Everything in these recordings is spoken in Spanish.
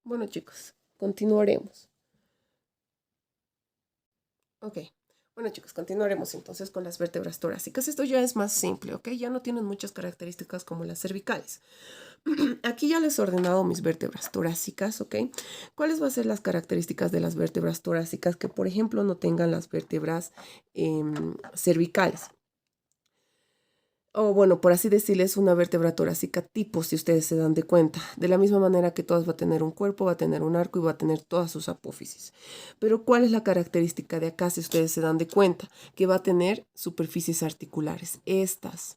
Bueno, chicos, continuaremos. Ok. Bueno, chicos, continuaremos entonces con las vértebras torácicas. Esto ya es más simple, ¿ok? Ya no tienen muchas características como las cervicales. Aquí ya les he ordenado mis vértebras torácicas, ¿ok? ¿Cuáles van a ser las características de las vértebras torácicas que, por ejemplo, no tengan las vértebras cervicales? O bueno, por así decirles, una vértebra torácica tipo, si ustedes se dan de cuenta. De la misma manera que todas va a tener un cuerpo, va a tener un arco y va a tener todas sus apófisis. Pero ¿cuál es la característica de acá, si ustedes se dan de cuenta? Que va a tener superficies articulares. Estas,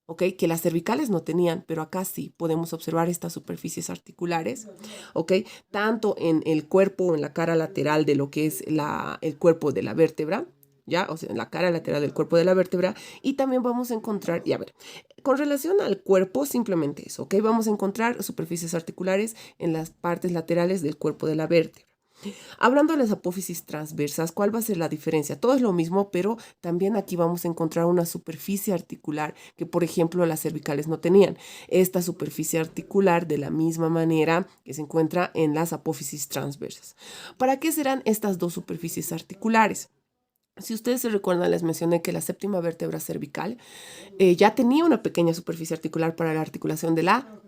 ¿ok? Que las cervicales no tenían, pero acá sí podemos observar estas superficies articulares, ¿ok? Tanto en el cuerpo o en la cara lateral de lo que es el cuerpo de la vértebra, ¿ya? O sea, en la cara lateral del cuerpo de la vértebra. Y también vamos a encontrar, y a ver, con relación al cuerpo, simplemente eso, ¿ok? Vamos a encontrar superficies articulares en las partes laterales del cuerpo de la vértebra. Hablando de las apófisis transversas, ¿cuál va a ser la diferencia? Todo es lo mismo, pero también aquí vamos a encontrar una superficie articular que, por ejemplo, las cervicales no tenían. Esta superficie articular, de la misma manera que se encuentra en las apófisis transversas. ¿Para qué serán estas dos superficies articulares? Si ustedes se recuerdan, les mencioné que la séptima vértebra cervical ya tenía una pequeña superficie articular para la articulación de la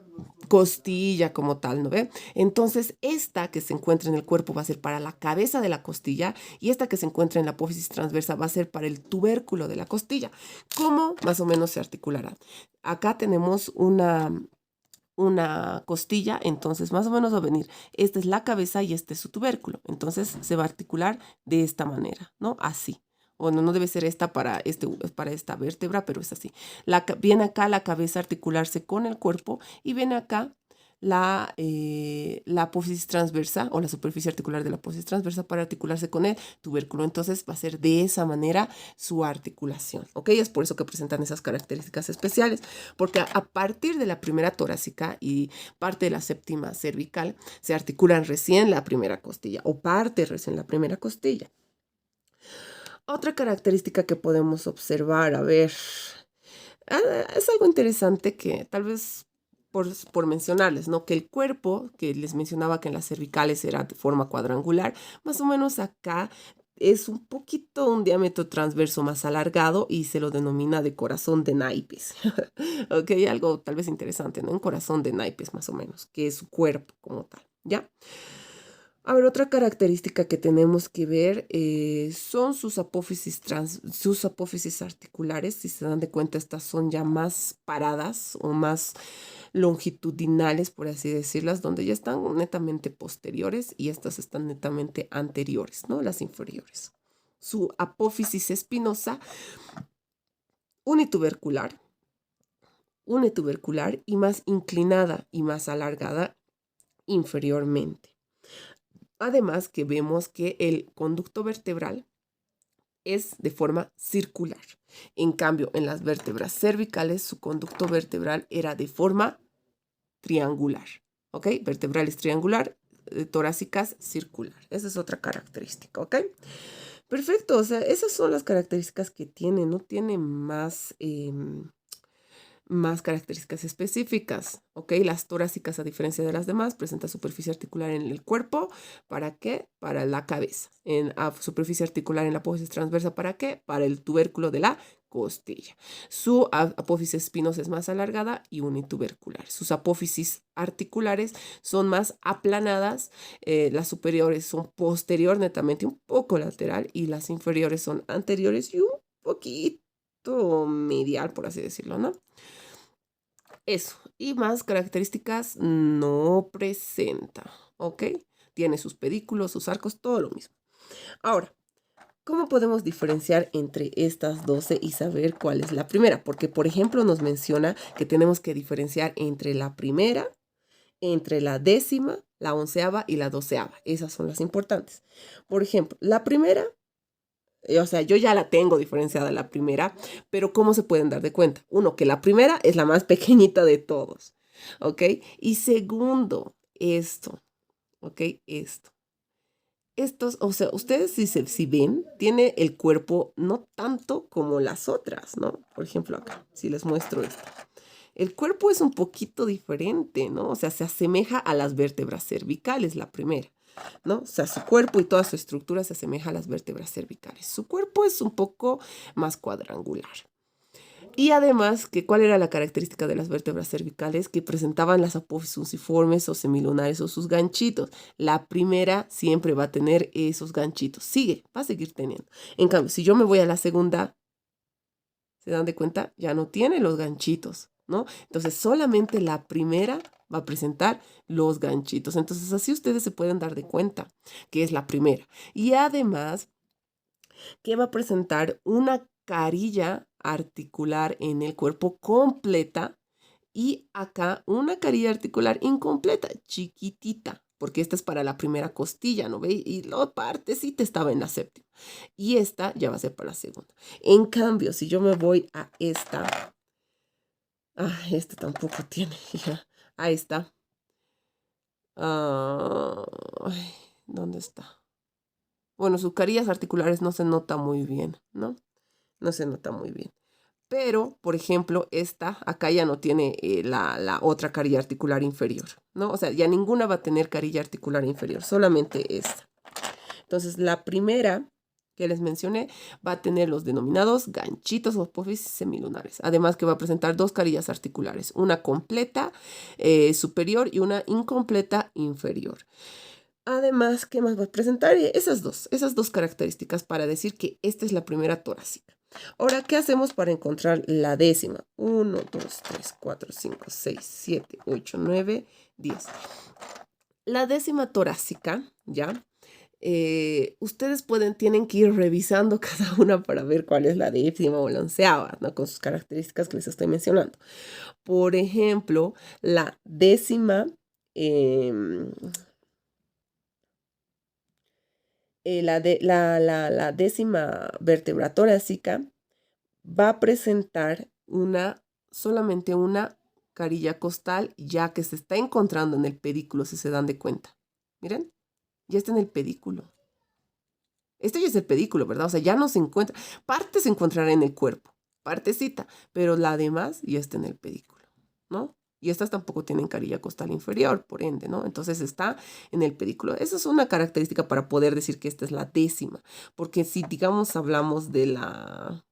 costilla como tal, ¿no ve? Entonces, esta que se encuentra en el cuerpo va a ser para la cabeza de la costilla y esta que se encuentra en la apófisis transversa va a ser para el tubérculo de la costilla. ¿Cómo más o menos se articulará? Acá tenemos una costilla, entonces más o menos va a venir, esta es la cabeza y este es su tubérculo, entonces se va a articular de esta manera, ¿no? Así. Bueno, no debe ser esta para esta vértebra, pero es así. Viene acá la cabeza a articularse con el cuerpo y viene acá la apófisis transversa o la superficie articular de la apófisis transversa para articularse con el tubérculo. Entonces va a ser de esa manera su articulación, ¿ok? Es por eso que presentan esas características especiales, porque a partir de la primera torácica y parte de la séptima cervical se articulan recién la primera costilla o parte recién la primera costilla. Otra característica que podemos observar, a ver, es algo interesante que tal vez por mencionarles, ¿no? Que el cuerpo, que les mencionaba que en las cervicales era de forma cuadrangular, más o menos acá es un poquito un diámetro transverso más alargado y se lo denomina de corazón de naipes. Ok, algo tal vez interesante, ¿no? Un corazón de naipes más o menos, que es su cuerpo como tal, ¿ya? A ver, otra característica que tenemos que ver son sus sus apófisis articulares. Si se dan de cuenta, estas son ya más paradas o más longitudinales, por así decirlas, donde ya están netamente posteriores y estas están netamente anteriores, ¿no? Las inferiores. Su apófisis espinosa unitubercular, unitubercular y más inclinada y más alargada inferiormente. Además que vemos que el conducto vertebral es de forma circular. En cambio, en las vértebras cervicales, su conducto vertebral era de forma triangular. ¿Ok? Vertebrales triangular, torácicas circular. Esa es otra característica. ¿Ok? Perfecto. O sea, esas son las características que tiene. No tiene más características específicas, ¿ok? Las torácicas, a diferencia de las demás, presenta superficie articular en el cuerpo. ¿Para qué? Para la cabeza. Superficie articular en la apófisis transversa, ¿para qué? Para el tubérculo de la costilla. Su apófisis espinosa es más alargada y unitubercular. Sus apófisis articulares son más aplanadas. Las superiores son posterior, netamente un poco lateral, y las inferiores son anteriores y un poquito medial, por así decirlo, ¿no? Eso. Y más características no presenta. ¿Ok? Tiene sus pedículos, sus arcos, todo lo mismo. Ahora, ¿cómo podemos diferenciar entre estas 12 y saber cuál es la primera? Porque, por ejemplo, nos menciona que tenemos que diferenciar entre la primera, entre la décima, la onceava y la doceava. Esas son las importantes. Por ejemplo, la primera, o sea, yo ya la tengo diferenciada la primera, pero ¿cómo se pueden dar de cuenta? Uno, que la primera es la más pequeñita de todos, ¿ok? Y segundo, esto, ¿ok? Esto. Estos, o sea, ustedes si ven, tiene el cuerpo no tanto como las otras, ¿no? Por ejemplo, acá, si les muestro esto. El cuerpo es un poquito diferente, ¿no? O sea, se asemeja a las vértebras cervicales, la primera, ¿no? O sea, su cuerpo y toda su estructura se asemeja a las vértebras cervicales. Su cuerpo es un poco más cuadrangular. Y además, ¿cuál era la característica de las vértebras cervicales? Que presentaban las apófisis fusiformes o semilunares o sus ganchitos. La primera siempre va a tener esos ganchitos. Va a seguir teniendo. En cambio, si yo me voy a la segunda, ¿se dan de cuenta? Ya no tiene los ganchitos, ¿no? Entonces, solamente la primera va a presentar los ganchitos. Entonces, así ustedes se pueden dar de cuenta que es la primera. Y además, que va a presentar una carilla articular en el cuerpo completa y acá una carilla articular incompleta, chiquitita, porque esta es para la primera costilla, ¿no ve? Y la partecita estaba en la séptima. Y esta ya va a ser para la segunda. En cambio, si yo me voy a esta, esta tampoco tiene, ya, a esta. Ay, ¿dónde está? Bueno, sus carillas articulares no se nota muy bien, ¿no? No se nota muy bien. Pero, por ejemplo, esta acá ya no tiene la otra carilla articular inferior, ¿no? O sea, ya ninguna va a tener carilla articular inferior, solamente esta. Entonces, la primera que les mencioné va a tener los denominados ganchitos o apófisis semilunares. Además que va a presentar dos carillas articulares, una completa superior y una incompleta inferior. Además, ¿qué más va a presentar? Esas dos características para decir que esta es la primera torácica. Ahora, ¿qué hacemos para encontrar la décima? 1, 2, 3, 4, 5, 6, 7, 8, 9, 10. La décima torácica, ¿ya? Ustedes tienen que ir revisando cada una para ver cuál es la décima o la onceava, ¿no? Con sus características que les estoy mencionando. Por ejemplo, la décima... la décima vértebra torácica va a presentar solamente una carilla costal, ya que se está encontrando en el pedículo, si se dan de cuenta. Miren, ya está en el pedículo. Este ya es el pedículo, ¿verdad? O sea, ya no se encuentra. Parte se encontrará en el cuerpo, partecita, pero la demás ya está en el pedículo, ¿no? Y estas tampoco tienen carilla costal inferior, por ende, ¿no? Entonces está en el pedículo. Esa es una característica para poder decir que esta es la décima. Porque si, digamos, hablamos de la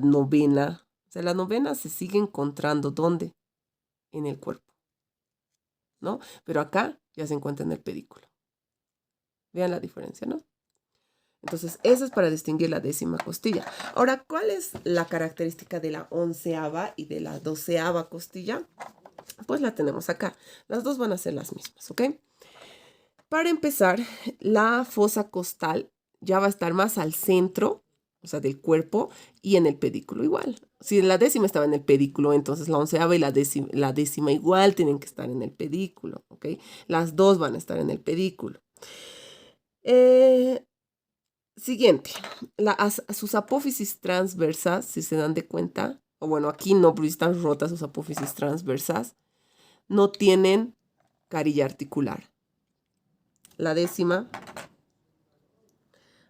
novena, o sea, la novena se sigue encontrando, ¿dónde? En el cuerpo, ¿no? Pero acá ya se encuentra en el pedículo. Vean la diferencia, ¿no? Entonces, eso es para distinguir la décima costilla. Ahora, ¿cuál es la característica de la onceava y de la doceava costilla? Pues la tenemos acá. Las dos van a ser las mismas, ¿ok? Para empezar, la fosa costal ya va a estar más al centro, o sea, del cuerpo y en el pedículo igual. Si la décima estaba en el pedículo, entonces la onceava y la décima igual tienen que estar en el pedículo, ¿ok? Las dos van a estar en el pedículo. Siguiente, sus apófisis transversas, si se dan de cuenta, o bueno, aquí no, pero están rotas sus apófisis transversas, no tienen carilla articular. La décima,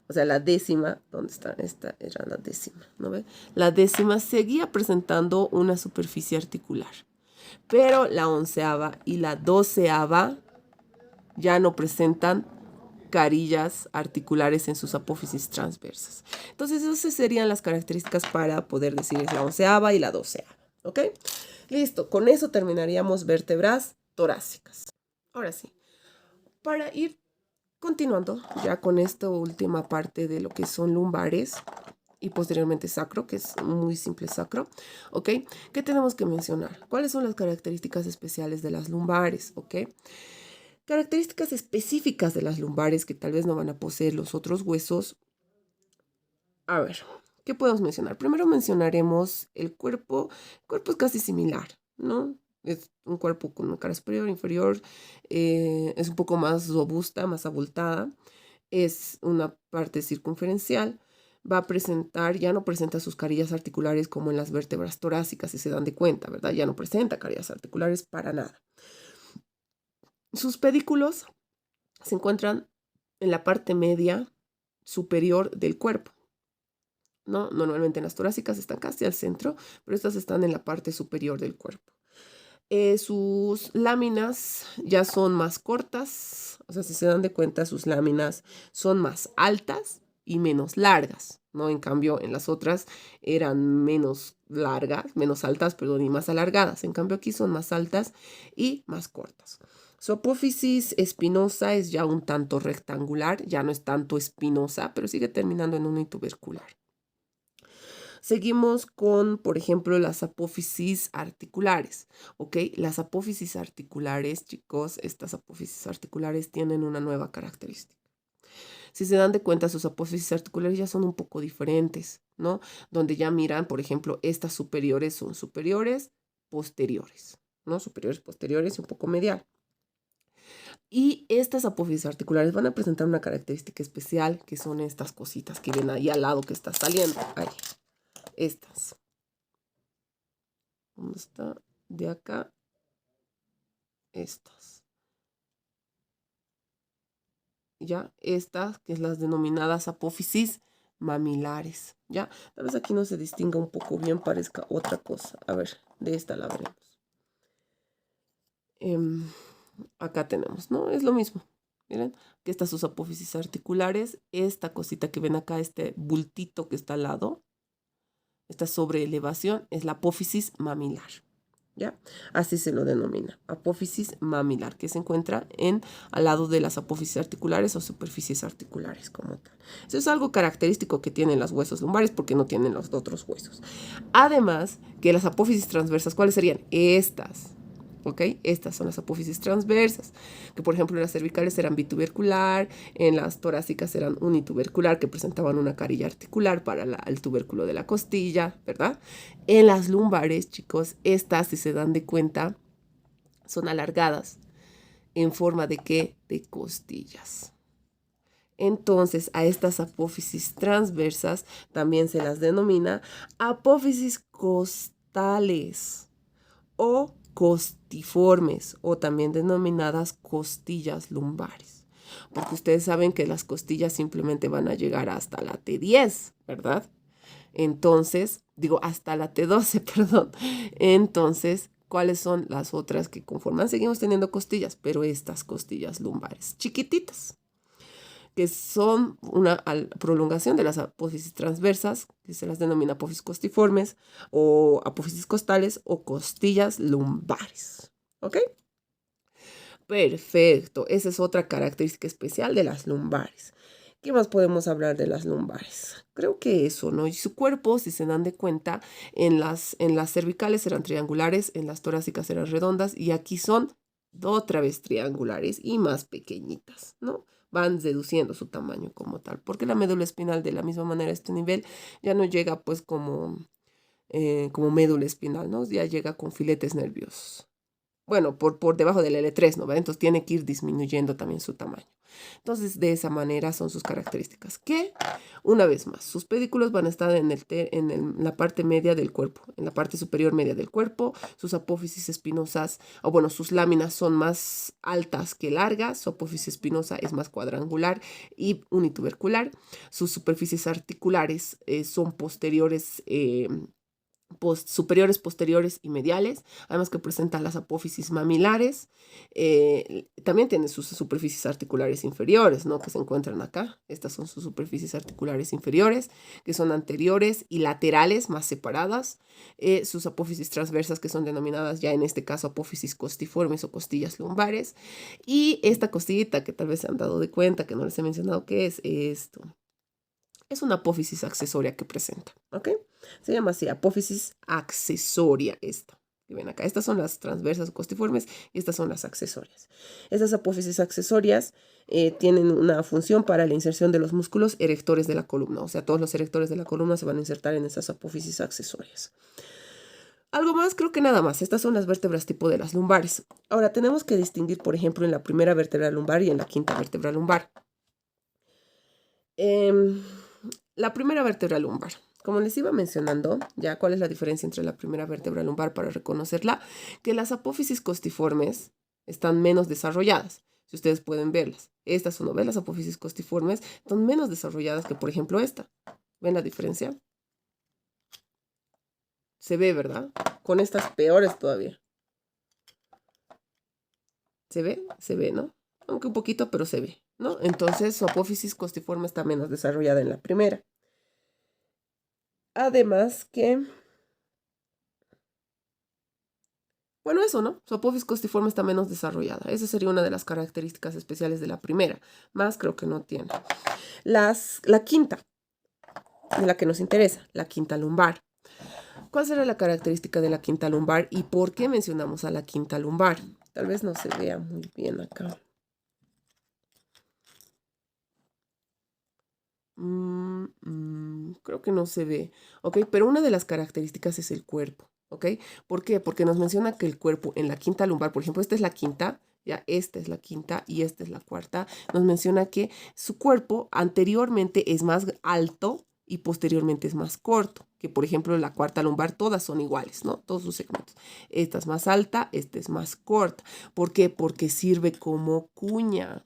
o sea, la décima, ¿dónde está? Esta era la décima, ¿no ve? La décima seguía presentando una superficie articular, pero la onceava y la doceava ya no presentan carillas articulares en sus apófisis transversas. Entonces, esas serían las características para poder decir la onceava y la doceava. ¿Ok? Listo, con eso terminaríamos vértebras torácicas. Ahora sí, para ir continuando ya con esta última parte de lo que son lumbares y posteriormente sacro, que es muy simple sacro, ¿ok? ¿Qué tenemos que mencionar? ¿Cuáles son las características especiales de las lumbares? ¿Ok? Características específicas de las lumbares que tal vez no van a poseer los otros huesos. A ver, ¿qué podemos mencionar? Primero mencionaremos el cuerpo. El cuerpo es casi similar, ¿no? Es un cuerpo con una cara superior, inferior, es un poco más robusta, más abultada. Es una parte circunferencial. Va a presentar, ya no presenta sus carillas articulares como en las vértebras torácicas, si se dan de cuenta, ¿verdad? Ya no presenta carillas articulares para nada. Sus pedículos se encuentran en la parte media superior del cuerpo, ¿no? Normalmente en las torácicas están casi al centro, pero estas están en la parte superior del cuerpo. Sus láminas ya son más cortas, o sea, si se dan de cuenta, sus láminas son más altas y menos largas, ¿no? En cambio, en las otras eran menos largas, menos altas, perdón, y más alargadas. En cambio, aquí son más altas y más cortas. Su apófisis espinosa es ya un tanto rectangular, ya no es tanto espinosa, pero sigue terminando en unitubercular. Seguimos con, por ejemplo, las apófisis articulares, ¿ok? Las apófisis articulares, chicos, estas apófisis articulares tienen una nueva característica. Si se dan de cuenta, sus apófisis articulares ya son un poco diferentes, ¿no? Donde ya miran, por ejemplo, estas superiores son superiores, posteriores, ¿no? Superiores, posteriores y un poco medial. Y estas apófisis articulares van a presentar una característica especial, que son estas cositas que ven ahí al lado que está saliendo. Ahí. Estas. ¿Dónde está? De acá. Estas. ¿Ya? Estas, que es las denominadas apófisis mamilares. ¿Ya? Tal vez aquí no se distinga un poco bien, parezca otra cosa. A ver, de esta la veremos. Acá tenemos, ¿no? Es lo mismo. Miren, que estas sus apófisis articulares. Esta cosita que ven acá, este bultito que está al lado, esta sobreelevación, es la apófisis mamilar. ¿Ya? Así se lo denomina, apófisis mamilar, que se encuentra al lado de las apófisis articulares o superficies articulares como tal. Eso es algo característico que tienen los huesos lumbares porque no tienen los otros huesos. Además, que las apófisis transversas, ¿cuáles serían? Estas. ¿Ok? Estas son las apófisis transversas, que por ejemplo en las cervicales eran bitubercular, en las torácicas eran unitubercular, que presentaban una carilla articular para el tubérculo de la costilla, ¿verdad? En las lumbares, chicos, estas, si se dan de cuenta, son alargadas. ¿En forma de qué? De costillas. Entonces, a estas apófisis transversas también se las denomina apófisis costales o costiformes, o también denominadas costillas lumbares, porque ustedes saben que las costillas simplemente van a llegar hasta la T10, ¿verdad? Entonces, digo hasta la T12, perdón. Entonces, ¿cuáles son las otras que conforman? Seguimos teniendo costillas, pero estas costillas lumbares chiquititas, que son una prolongación de las apófisis transversas, que se las denomina apófisis costiformes o apófisis costales o costillas lumbares. ¿Ok? Perfecto. Esa es otra característica especial de las lumbares. ¿Qué más podemos hablar de las lumbares? Creo que eso, ¿no? Y su cuerpo, si se dan de cuenta, en las cervicales eran triangulares, en las torácicas eran redondas y aquí son otra vez triangulares y más pequeñitas, ¿no? Van deduciendo su tamaño como tal, porque la médula espinal de la misma manera a este nivel ya no llega pues como médula espinal, ¿no? Ya llega con filetes nerviosos. Bueno, por debajo del L3, ¿no? ¿Verdad? Entonces tiene que ir disminuyendo también su tamaño. Entonces, de esa manera son sus características. Que, una vez más, sus pedículos van a estar en la parte media del cuerpo, en la parte superior media del cuerpo. Sus apófisis espinosas, o bueno, sus láminas son más altas que largas. Su apófisis espinosa es más cuadrangular y unitubercular. Sus superficies articulares son posteriores, superiores, posteriores y mediales, además que presentan las apófisis mamilares. También tiene sus superficies articulares inferiores, ¿no? Que se encuentran acá. Estas son sus superficies articulares inferiores, que son anteriores y laterales, más separadas. Sus apófisis transversas, que son denominadas ya en este caso apófisis costiformes o costillas lumbares. Y esta costillita que tal vez se han dado de cuenta, que no les he mencionado qué es esto. Es una apófisis accesoria que presenta, ¿ok? Se llama así, apófisis accesoria esta. Y ven acá, estas son las transversas o costiformes y estas son las accesorias. Estas apófisis accesorias tienen una función para la inserción de los músculos erectores de la columna. O sea, todos los erectores de la columna se van a insertar en esas apófisis accesorias. Algo más, creo que nada más. Estas son las vértebras tipo de las lumbares. Ahora, tenemos que distinguir, por ejemplo, en la primera vértebra lumbar y en la quinta vértebra lumbar. La primera vértebra lumbar. Como les iba mencionando, ya cuál es la diferencia entre la primera vértebra lumbar para reconocerla, que las apófisis costiformes están menos desarrolladas. Si ustedes pueden verlas, estas son, ¿ven? Las apófisis costiformes están menos desarrolladas que, por ejemplo, esta. ¿Ven la diferencia? Se ve, ¿verdad? Con estas peores todavía. ¿Se ve? Se ve, ¿no? Aunque un poquito, pero se ve, ¿no? Entonces su apófisis costiforme está menos desarrollada en la primera. Además que, bueno, eso, ¿no? Su apófisis costiforme está menos desarrollada. Esa sería una de las características especiales de la primera. Más creo que no tiene. La quinta, de la que nos interesa, la quinta lumbar. ¿Cuál será la característica de la quinta lumbar y por qué mencionamos a la quinta lumbar? Tal vez no se vea muy bien acá. Creo que no se ve, ¿ok? Pero una de las características es el cuerpo, ¿ok? ¿Por qué? Porque nos menciona que el cuerpo en la quinta lumbar, por ejemplo, esta es la quinta, ya esta es la quinta y esta es la cuarta, nos menciona que su cuerpo anteriormente es más alto y posteriormente es más corto, que por ejemplo la cuarta lumbar todas son iguales, ¿no? Todos sus segmentos. Esta es más alta, esta es más corta. ¿Por qué? Porque sirve como cuña.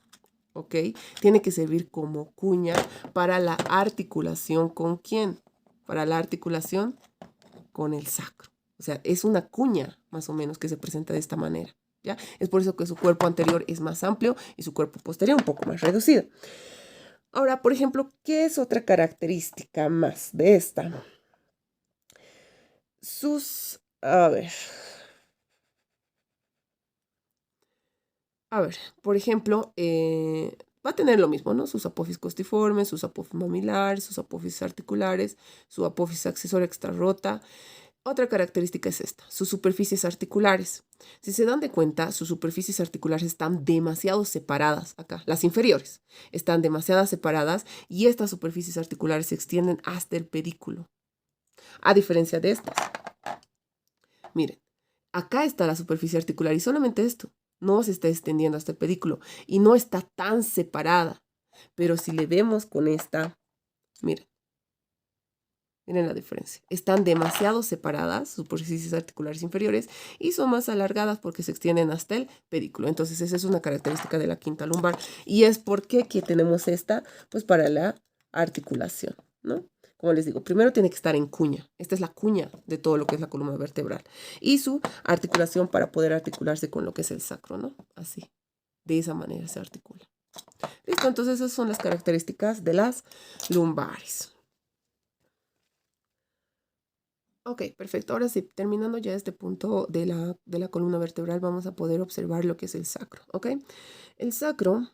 ¿Ok? Tiene que servir como cuña para la articulación ¿con quién? Para la articulación con el sacro. O sea, es una cuña más o menos que se presenta de esta manera. ¿Ya? Es por eso que su cuerpo anterior es más amplio y su cuerpo posterior un poco más reducido. Ahora, por ejemplo, ¿qué es otra característica más de esta? A ver, por ejemplo, va a tener lo mismo, ¿no? Sus apófisis costiformes, sus apófisis mamilares, sus apófisis articulares, su apófisis accesoria extrarrota. Otra característica es esta, sus superficies articulares. Si se dan de cuenta, sus superficies articulares están demasiado separadas acá. Las inferiores están demasiado separadas y estas superficies articulares se extienden hasta el pedículo. A diferencia de estas. Miren, acá está la superficie articular y solamente esto. No se está extendiendo hasta el pedículo y no está tan separada. Pero si le vemos con esta, miren, miren la diferencia. Están demasiado separadas, superficies articulares inferiores, y son más alargadas porque se extienden hasta el pedículo. Entonces esa es una característica de la quinta lumbar. Y es porque aquí tenemos esta, pues para la articulación, ¿no? Como les digo, primero tiene que estar en cuña. Esta es la cuña de todo lo que es la columna vertebral. Y su articulación para poder articularse con lo que es el sacro, ¿no? Así. De esa manera se articula. Listo, entonces esas son las características de las lumbares. Ok, perfecto. Ahora sí, terminando ya este punto de la columna vertebral, vamos a poder observar lo que es el sacro, ¿ok? El sacro,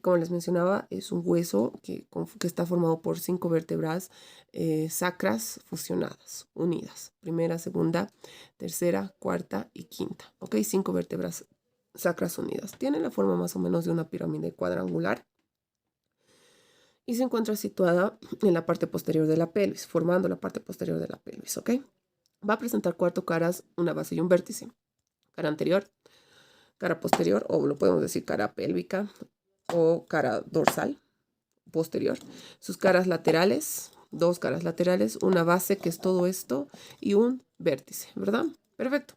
como les mencionaba, es un hueso que está formado por 5 vértebras sacras fusionadas, unidas. Primera, segunda, tercera, cuarta y quinta, ¿ok? 5 vértebras sacras unidas. Tiene la forma más o menos de una pirámide cuadrangular. Y se encuentra situada en la parte posterior de la pelvis, formando la parte posterior de la pelvis, ¿ok? Va a presentar 4 caras, una base y un vértice. Cara anterior, cara posterior, o lo podemos decir cara pélvica, o cara dorsal, posterior. Sus caras laterales, 2 caras laterales, una base, que es todo esto, y un vértice, ¿verdad? Perfecto.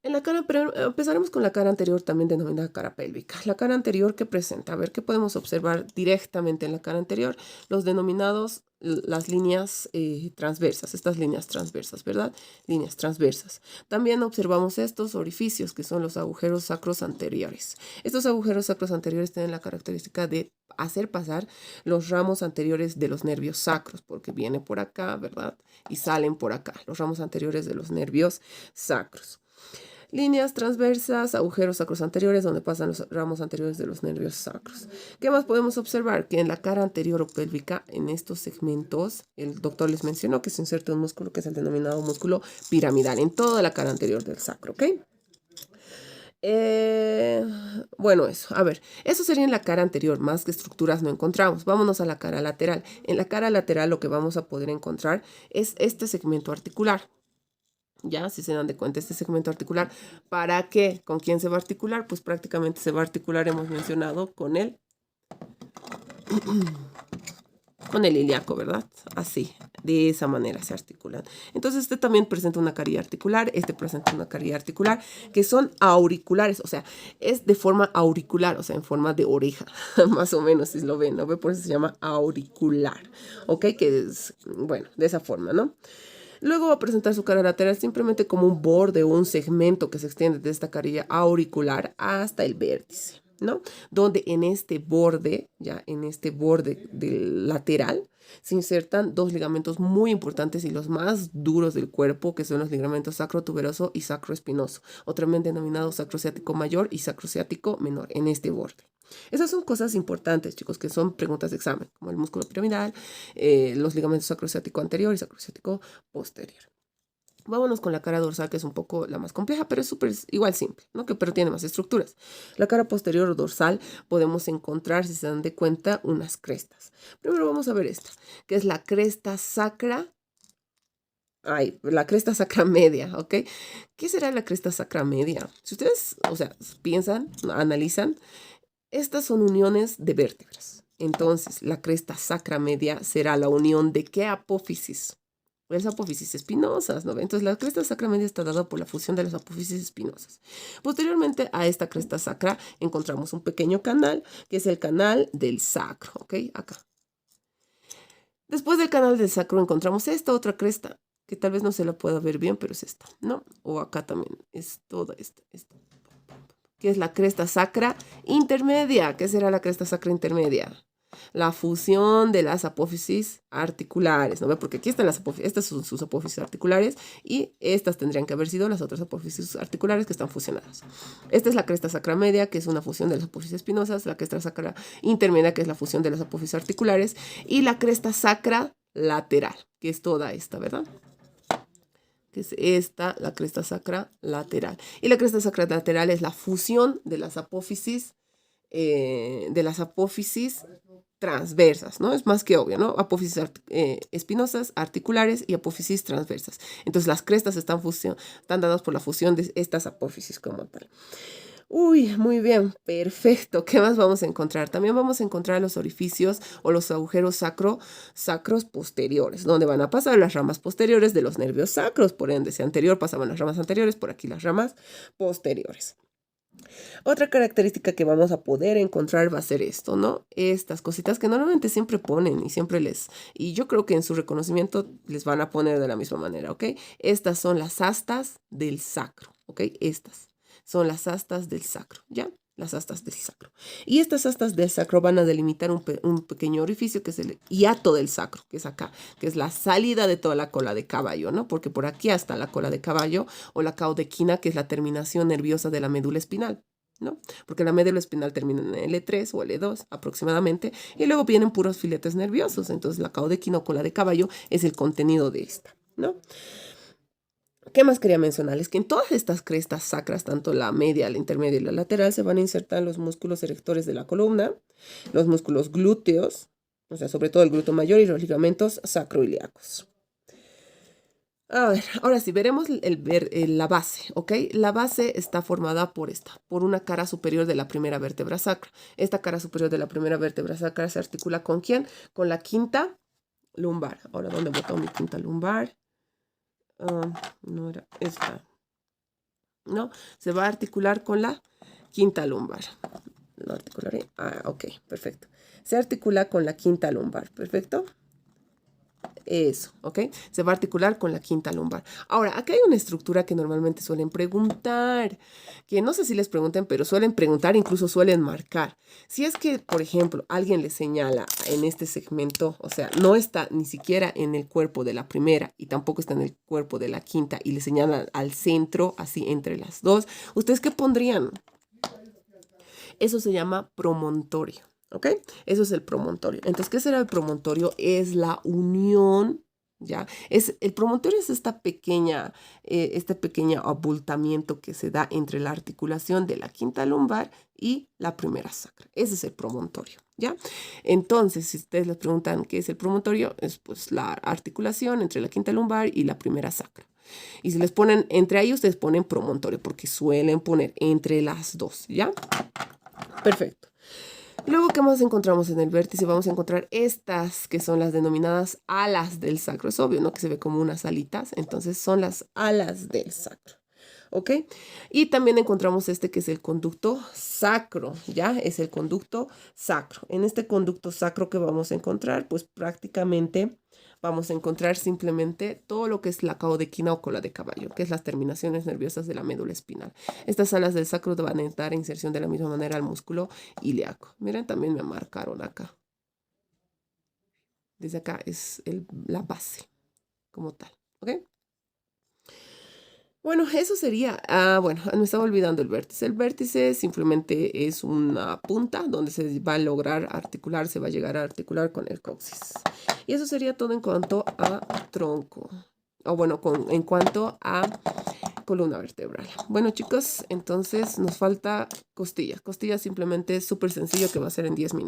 En la cara, empezaremos con la cara anterior, también denominada cara pélvica. La cara anterior que presenta, a ver qué podemos observar directamente en la cara anterior, los denominados, las líneas transversas, estas líneas transversas, ¿verdad? Líneas transversas. También observamos estos orificios que son los agujeros sacros anteriores. Estos agujeros sacros anteriores tienen la característica de hacer pasar los ramos anteriores de los nervios sacros, porque viene por acá, ¿verdad? Y salen por acá, los ramos anteriores de los nervios sacros. Líneas transversas, agujeros sacros anteriores, donde pasan los ramos anteriores de los nervios sacros. ¿Qué más podemos observar? Que en la cara anterior o pélvica, en estos segmentos, el doctor les mencionó que se inserta un músculo que es el denominado músculo piramidal, en toda la cara anterior del sacro, ¿ok? Bueno, eso. A ver, eso sería en la cara anterior, más que estructuras no encontramos. Vámonos a la cara lateral. En la cara lateral lo que vamos a poder encontrar es este segmento articular. Ya, si se dan de cuenta, este segmento articular, ¿para qué? ¿Con quién se va a articular? Pues prácticamente se va a articular, hemos mencionado, con el con el ilíaco, ¿verdad? Así, de esa manera se articulan. Entonces este también presenta una carilla articular, este presenta una carilla articular, que son auriculares, o sea, es de forma auricular, o sea, en forma de oreja, más o menos, si lo ven, ¿no? Por eso se llama auricular, ¿ok? Que es, bueno, de esa forma, ¿no? Luego va a presentar su cara lateral simplemente como un borde o un segmento que se extiende de esta carilla auricular hasta el vértice, ¿no? Donde en este borde, ya en este borde del lateral, se insertan dos ligamentos muy importantes y los más duros del cuerpo, que son los ligamentos sacrotuberoso y sacroespinoso, o también denominado sacrociático mayor y sacrociático menor, en este borde. Esas son cosas importantes, chicos, que son preguntas de examen, como el músculo piramidal, los ligamentos sacrociático anterior y sacrociático posterior. Vámonos con la cara dorsal, que es un poco la más compleja, pero es súper igual simple, ¿no? Pero tiene más estructuras. La cara posterior o dorsal podemos encontrar, si se dan de cuenta, unas crestas. Primero vamos a ver esta, que es la cresta sacra. La cresta sacra media, ¿ok? ¿Qué será la cresta sacra media? Si ustedes, o sea, piensan, analizan, estas son uniones de vértebras. Entonces, la cresta sacra media será la unión de qué apófisis. Las apófisis espinosas, ¿no? Entonces, la cresta sacra media está dada por la fusión de las apófisis espinosas. Posteriormente a esta cresta sacra encontramos un pequeño canal, que es el canal del sacro, ¿ok? Acá. Después del canal del sacro encontramos esta otra cresta, que tal vez no se la pueda ver bien, pero es esta, ¿no? O acá también es toda esta. Que es la cresta sacra intermedia. ¿Qué será la cresta sacra intermedia? La fusión de las apófisis articulares, ¿no ve? Porque aquí están las apófisis, estas son sus apófisis articulares y estas tendrían que haber sido las otras apófisis articulares que están fusionadas. Esta es la cresta sacra media, que es una fusión de las apófisis espinosas, la cresta sacra intermedia, que es la fusión de las apófisis articulares, y la cresta sacra lateral, que es toda esta, ¿verdad? Que es esta, la cresta sacra lateral. Y la cresta sacra lateral es la fusión de las apófisis transversas, ¿no? Es más que obvio, ¿no? Apófisis espinosas, articulares y apófisis transversas. Entonces las crestas están dadas por la fusión de estas apófisis como tal. Uy, muy bien, perfecto. ¿Qué más vamos a encontrar? También vamos a encontrar los orificios o los agujeros sacros posteriores, donde van a pasar las ramas posteriores de los nervios sacros. Por ende, si anterior pasaban las ramas anteriores, por aquí las ramas posteriores. Otra característica que vamos a poder encontrar va a ser esto, ¿no? Estas cositas que normalmente siempre ponen y siempre y yo creo que en su reconocimiento les van a poner de la misma manera, ¿ok? Estas son las astas del sacro, ¿ok? Estas son las astas del sacro, ¿ya? Las astas del sacro. Y estas astas del sacro van a delimitar un pequeño orificio que es el hiato del sacro, que es acá, que es la salida de toda la cola de caballo, ¿no? Porque por aquí hasta la cola de caballo o la caudequina, que es la terminación nerviosa de la médula espinal, ¿no? Porque la médula espinal termina en L3 o L2 aproximadamente, y luego vienen puros filetes nerviosos. Entonces la caudequina o cola de caballo es el contenido de esta, ¿no? ¿Qué más quería mencionarles? Que en todas estas crestas sacras, tanto la media, la intermedia y la lateral, se van a insertar los músculos erectores de la columna, los músculos glúteos, o sea, sobre todo el glúteo mayor y los ligamentos sacroiliacos. A ver, ahora sí, veremos la base, ¿ok? La base está formada por una cara superior de la primera vértebra sacra. Esta cara superior de la primera vértebra sacra se articula ¿con quién? Con la quinta lumbar. Ahora, ¿dónde botó mi quinta lumbar? No era esta. No, se va a articular con la quinta lumbar. ¿Lo articularé? Ok, perfecto. Se articula con la quinta lumbar, perfecto. Eso, ¿ok? Se va a articular con la quinta lumbar. Ahora, acá hay una estructura que normalmente suelen preguntar, que no sé si les pregunten, pero suelen preguntar, incluso suelen marcar. Si es que, por ejemplo, alguien le señala en este segmento, o sea, no está ni siquiera en el cuerpo de la primera y tampoco está en el cuerpo de la quinta y le señalan al centro, así entre las dos, ¿ustedes qué pondrían? Eso se llama promontorio. ¿Ok? Eso es el promontorio. Entonces, ¿qué será el promontorio? Es la unión, ¿ya? El promontorio es este pequeño abultamiento que se da entre la articulación de la quinta lumbar y la primera sacra. Ese es el promontorio, ¿ya? Entonces, si ustedes les preguntan qué es el promontorio, es pues la articulación entre la quinta lumbar y la primera sacra. Y si les ponen entre ahí, ustedes ponen promontorio porque suelen poner entre las dos, ¿ya? Perfecto. Luego, ¿qué más encontramos en el vértice? Vamos a encontrar estas que son las denominadas alas del sacro. Es obvio, ¿no? Que se ve como unas alitas. Entonces son las alas del sacro. ¿Ok? Y también encontramos este que es el conducto sacro, ¿ya? Es el conducto sacro. En este conducto sacro que vamos a encontrar, pues prácticamente vamos a encontrar simplemente todo lo que es la caudequina o cola de caballo, que es las terminaciones nerviosas de la médula espinal. Estas alas del sacro van a dar inserción de la misma manera al músculo ilíaco. Miren, también me marcaron acá. Desde acá es la base como tal, ¿ok? Bueno, eso sería, bueno, me estaba olvidando el vértice. El vértice simplemente es una punta donde se va a lograr articular, se va a llegar a articular con el coxis. Y eso sería todo en cuanto a tronco, o bueno, en cuanto a columna vertebral. Bueno, chicos, entonces nos falta costilla. Costilla simplemente es súper sencillo que va a ser en 10 minutos.